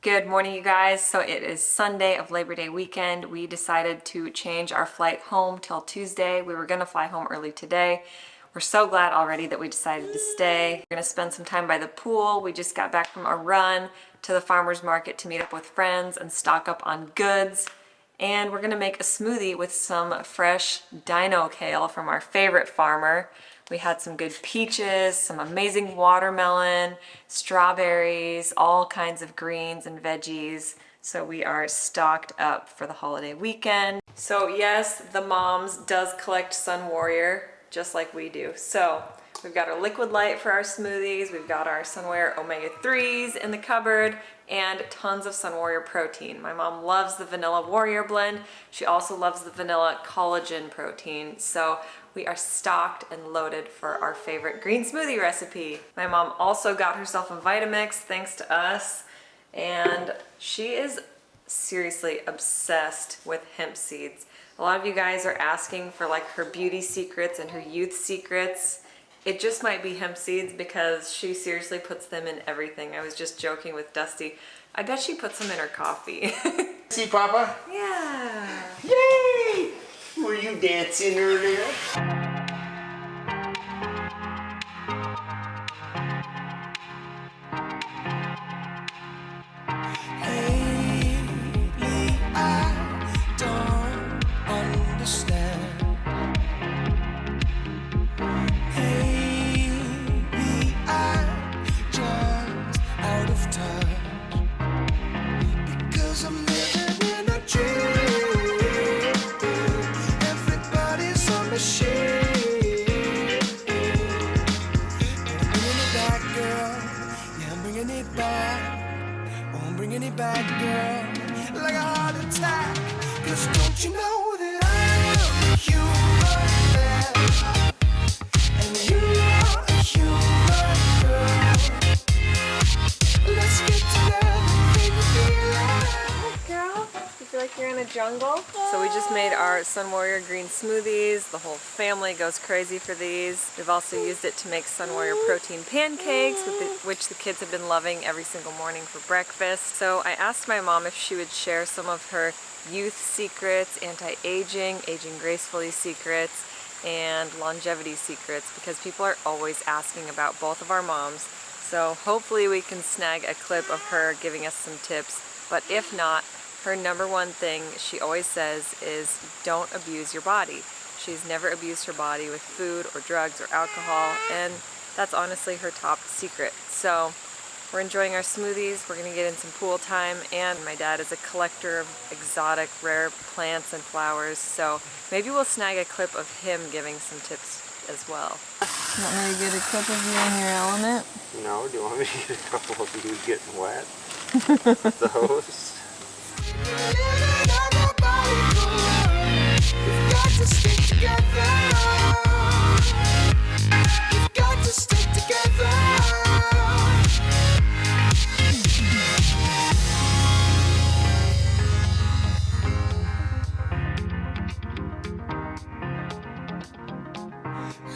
Good morning, you guys. So it is Sunday of Labor Day weekend. We decided to change our flight home till Tuesday. We were gonna fly home early today. We're so glad already that we decided to stay. We're gonna spend some time by the pool. We just got back from a run to the farmer's market to meet up with friends and stock up on goods. And we're gonna make a smoothie with some fresh dino kale from our favorite farmer. We had some good peaches, some amazing watermelon, strawberries, all kinds of greens and veggies. So we are stocked up for the holiday weekend. So yes, the moms does collect Sun Warrior, just like we do. So we've got our liquid light for our smoothies, we've got our Sun Warrior omega-3s in the cupboard, and tons of Sun Warrior protein. My mom loves the vanilla warrior blend. She also loves the vanilla collagen protein. So we are stocked and loaded for our favorite green smoothie recipe. My mom also got herself a Vitamix thanks to us, and she is seriously obsessed with hemp seeds. A lot of you guys are asking for like her beauty secrets and her youth secrets. It just might be hemp seeds because she seriously puts them in everything. I was just joking with Dusty. I bet she puts them in her coffee. See, Papa? Yeah. Yay! Were you dancing earlier? Lately, I don't understand. Maybe I'm just out of touch because I'm living in a dream. Everybody's a machine. But I'm bringing it back, girl. Yeah, I'm bringing it back. Oh, I'm bringing it back, girl. Like a heart attack. 'Cause don't you know that I'm a human man? And you are a human girl. Let's get together, baby, feel like. Girl, you feel like you're in a jungle? So we just made our Sun Warrior green smoothies. The whole family goes crazy for these. We've also used it to make Sun Warrior protein pancakes, which the kids have been loving every single morning for breakfast. So I asked my mom if she would share some of her youth secrets, anti-aging, aging gracefully secrets, and longevity secrets, because people are always asking about both of our moms. So hopefully we can snag a clip of her giving us some tips, but if not, her number one thing she always says is don't abuse your body. She's never abused her body with food or drugs or alcohol, and that's honestly her top secret. So we're enjoying our smoothies, we're gonna get in some pool time, and my dad is a collector of exotic rare plants and flowers, so maybe we'll snag a clip of him giving some tips as well. Want me to get a clip of you in your element? No, do you want me to get a couple of you getting wet? The hose? We've got to stick together. We've got to stick together.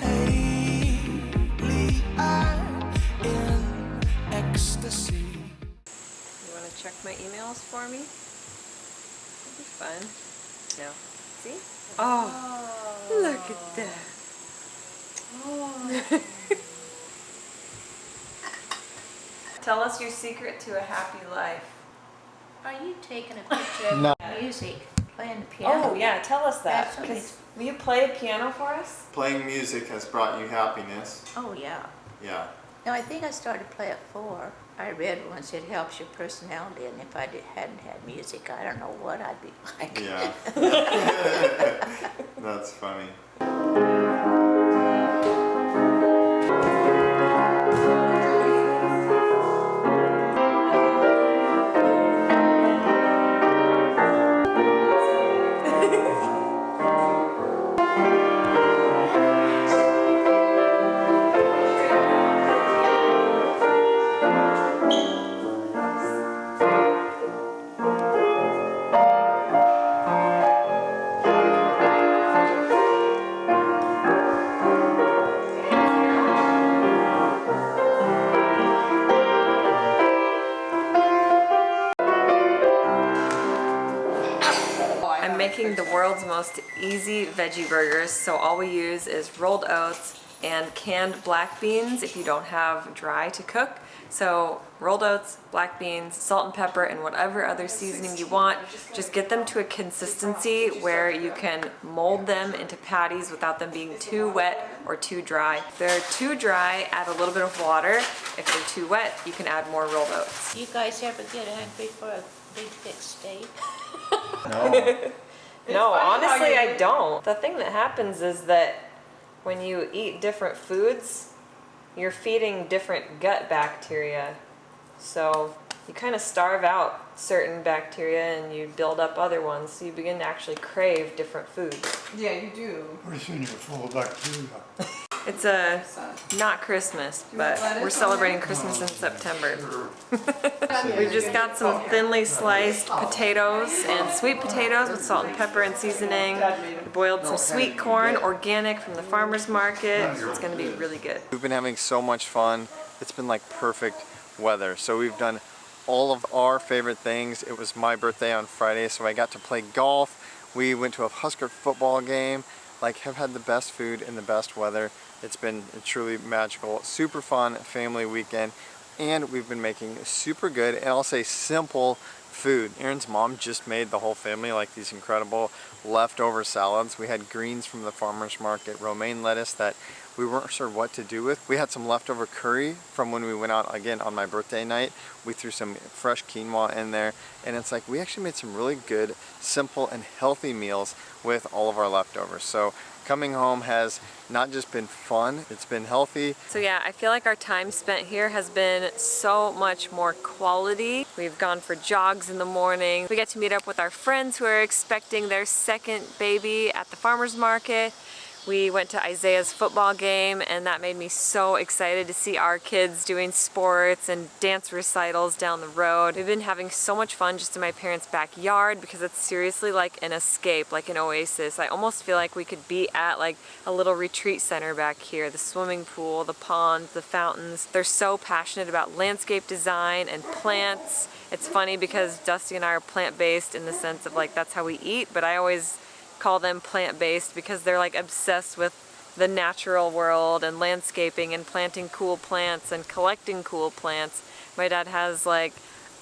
Lately, I'm in ecstasy. You want to check my emails for me? That'd be fun. No. See? Oh, look at that. Oh. Tell us your secret to a happy life. Are you taking a picture of No. music, playing the piano? Oh yeah, tell us that. That's Because will you play a piano for us? Playing music has brought you happiness. Oh, yeah. Yeah. No, I think I started to play at 4. I read once it helps your personality, and if I hadn't had music, I don't know what I'd be like. Yeah. That's funny. making the world's most easy veggie burgers. So all we use is rolled oats and canned black beans if you don't have dry to cook. So rolled oats, black beans, salt and pepper, and whatever other seasoning you want. Just get them to a consistency where you can mold them into patties without them being too wet or too dry. If they're too dry, add a little bit of water. If they're too wet, you can add more rolled oats. You guys ever get hungry for a big thick steak? No. No, honestly, I don't. The thing that happens is that when you eat different foods, you're feeding different gut bacteria. So you kind of starve out certain bacteria and you build up other ones. So you begin to actually crave different foods. Yeah, you do. Pretty soon you're full of bacteria. It's not Christmas, but we're celebrating Christmas in September. We've just got some thinly sliced potatoes and sweet potatoes with salt and pepper and seasoning. We boiled some sweet corn, organic from the farmer's market. It's gonna be really good. We've been having so much fun. It's been like perfect weather. So we've done all of our favorite things. It was my birthday on Friday, so I got to play golf. We went to a Husker football game. Like, have had the best food in the best weather. It's been truly magical, super fun family weekend, and we've been making super good and I'll say simple food. Erin's mom just made the whole family like these incredible leftover salads. We had greens from the farmer's market, romaine lettuce that we weren't sure what to do with. We had some leftover curry from when we went out again on my birthday night. We threw some fresh quinoa in there, and it's like we actually made some really good, simple, and healthy meals with all of our leftovers. So coming home has not just been fun, it's been healthy. So yeah, I feel like our time spent here has been so much more quality. We've gone for jogs in the morning. We get to meet up with our friends who are expecting their second baby at the farmer's market. We went to Isaiah's football game, and that made me so excited to see our kids doing sports and dance recitals down the road. We've been having so much fun just in my parents' backyard because it's seriously like an escape, like an oasis. I almost feel like we could be at like a little retreat center back here. The swimming pool, the ponds, the fountains. They're so passionate about landscape design and plants. It's funny because Dusty and I are plant-based in the sense of like that's how we eat, but I always call them plant-based because they're like obsessed with the natural world and landscaping and planting cool plants and collecting cool plants. My dad has like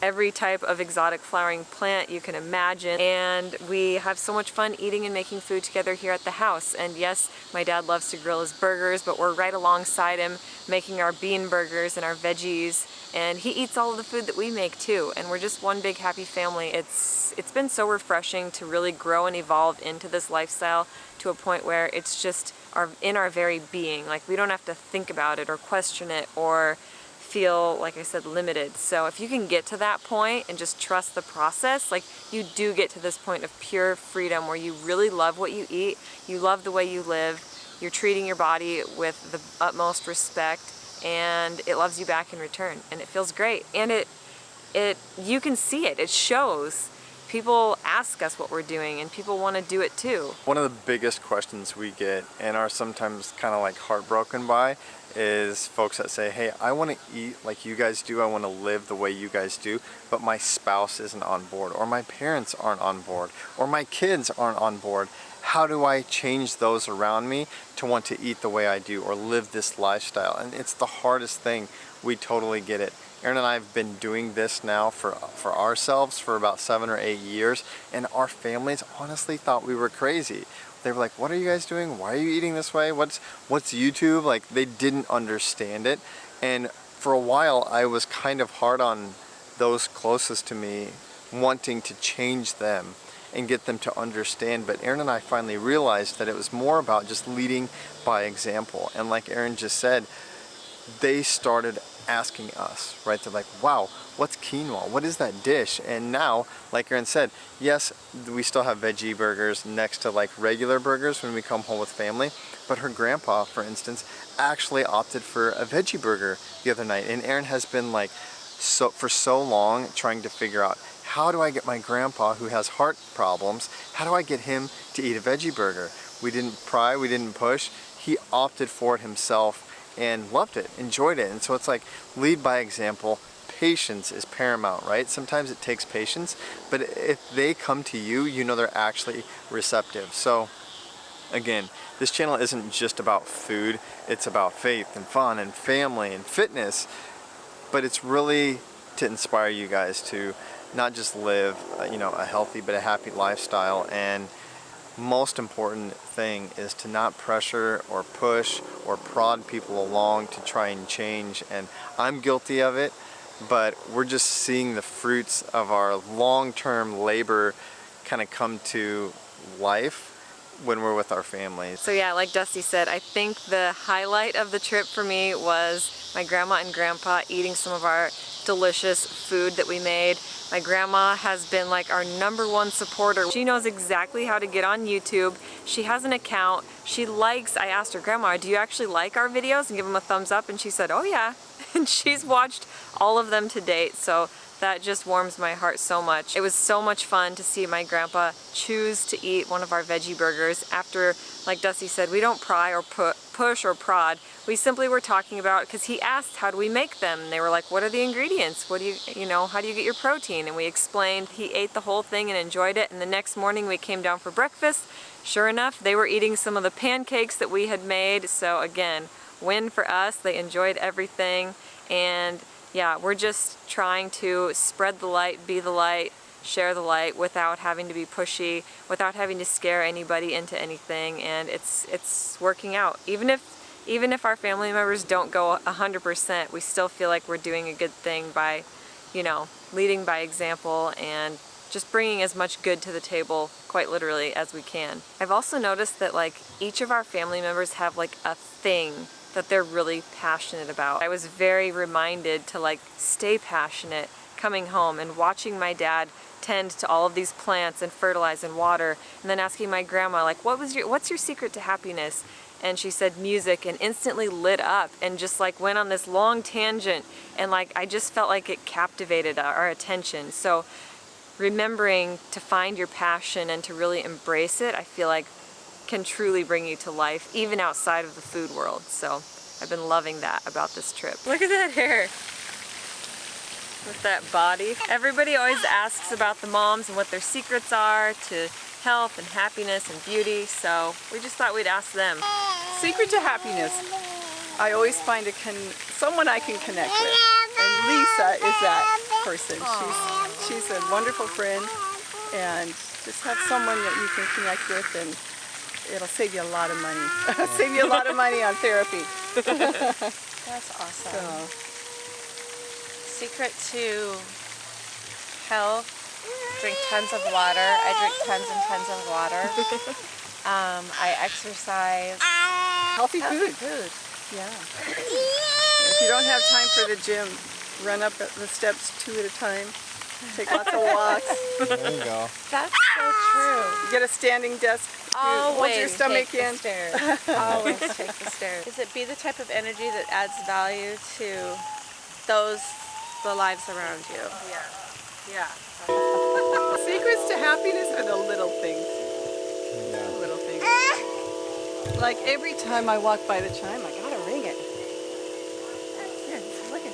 every type of exotic flowering plant you can imagine, and we have so much fun eating and making food together here at the house. And yes, my dad loves to grill his burgers, but we're right alongside him making our bean burgers and our veggies, and he eats all of the food that we make too, and we're just one big happy family. It's been so refreshing to really grow and evolve into this lifestyle to a point where it's just in our very being. Like we don't have to think about it or question it or feel, like I said, limited. So if you can get to that point and just trust the process, like you do get to this point of pure freedom where you really love what you eat, you love the way you live, you're treating your body with the utmost respect, and it loves you back in return, and it feels great. And you can see it, it shows. People ask us what we're doing and people want to do it too. One of the biggest questions we get and are sometimes kind of like heartbroken by is folks that say, hey, I want to eat like you guys do, I want to live the way you guys do, but my spouse isn't on board, or my parents aren't on board, or my kids aren't on board. How do I change those around me to want to eat the way I do or live this lifestyle? And it's the hardest thing. We totally get it. Erin and I have been doing this now for ourselves for about 7 or 8 years, and our families honestly thought we were crazy. They were like, what are you guys doing? Why are you eating this way? What's YouTube? Like, they didn't understand it. And for a while, I was kind of hard on those closest to me, wanting to change them and get them to understand. But Erin and I finally realized that it was more about just leading by example. And like Erin just said, they started asking us, right? They're like, wow, what's quinoa? What is that dish? And now, like Erin said, yes, we still have veggie burgers next to like regular burgers when we come home with family, but her grandpa, for instance, actually opted for a veggie burger the other night. And Erin has been like, for so long trying to figure out, how do I get my grandpa who has heart problems, how do I get him to eat a veggie burger? We didn't pry, we didn't push. He opted for it himself and loved it, enjoyed it. And so it's like, lead by example, patience is paramount, right? Sometimes it takes patience, but if they come to you, you know they're actually receptive. So again, this channel isn't just about food, it's about faith and fun and family and fitness, but it's really to inspire you guys to not just live, a healthy but a happy lifestyle. And most important thing is to not pressure or push or prod people along to try and change. And I'm guilty of it, but we're just seeing the fruits of our long-term labor kind of come to life when we're with our families. So yeah, like Dusty said, I think the highlight of the trip for me was my grandma and grandpa eating some of our delicious food that we made. My grandma has been like our #1 supporter. She knows exactly how to get on YouTube. She has an account. I asked her, Grandma, do you actually like our videos? And give them a thumbs up, and she said, oh yeah. And she's watched all of them to date, so that just warms my heart so much. It was so much fun to see my grandpa choose to eat one of our veggie burgers after, like Dusty said, we don't pry or push or prod. We simply were talking about, because he asked how do we make them, and they were like, what are the ingredients? What do how do you get your protein? And we explained. He ate the whole thing and enjoyed it, and the next morning we came down for breakfast. Sure enough, they were eating some of the pancakes that we had made, so again, win for us. They enjoyed everything, and yeah, we're just trying to spread the light, be the light, share the light without having to be pushy, without having to scare anybody into anything, and it's working out. Even if our family members don't go 100%, we still feel like we're doing a good thing by, leading by example and just bringing as much good to the table, quite literally, as we can. I've also noticed that each of our family members have a thing that they're really passionate about. I was very reminded to stay passionate coming home and watching my dad tend to all of these plants and fertilize and water, and then asking my grandma what's your secret to happiness? And she said music, and instantly lit up and just went on this long tangent, and I just felt like it captivated our attention. So remembering to find your passion and to really embrace it, I feel like can truly bring you to life, even outside of the food world. So I've been loving that about this trip. Look at that hair with that body. Everybody always asks about the moms and what their secrets are to health and happiness and beauty, so we just thought we'd ask them. Secret to happiness. I always find someone I can connect with, and Lisa is that person. She's a wonderful friend, and just have someone that you can connect with, and it'll save you a lot of money. Save you a lot of money on therapy. That's awesome. So, secret to health, drink tons of water. I drink tons and tons of water. I exercise. healthy food. Yeah. If you don't have time for the gym, run up the steps 2 at a time. Take lots of walks. There you go. That's so true. Get a standing desk. Always Hold your stomach take in. the stairs. Always take the stairs. Is it be the type of energy that adds value to the lives around you? Yeah. Secrets to happiness are the little things. Yeah. Little things. Like every time I walk by the chime, I gotta ring it. Here, look at.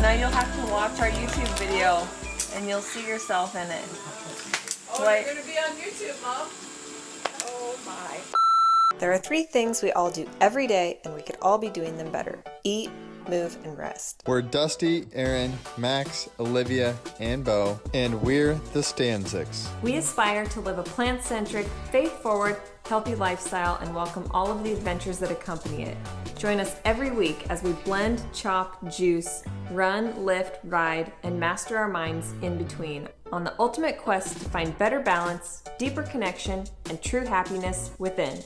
now you'll have to watch our YouTube video and you'll see yourself in it. Oh, Wait. you're gonna be on YouTube, Mom? Oh my. There are 3 things we all do every day and we could all be doing them better. Eat, move, and rest. We're Dusty, Erin, Max, Olivia, and Bo, and we're the Stanzics. We aspire to live a plant-centric, faith-forward, healthy lifestyle and welcome all of the adventures that accompany it. Join us every week as we blend, chop, juice, run, lift, ride, and master our minds in between on the ultimate quest to find better balance, deeper connection, and true happiness within.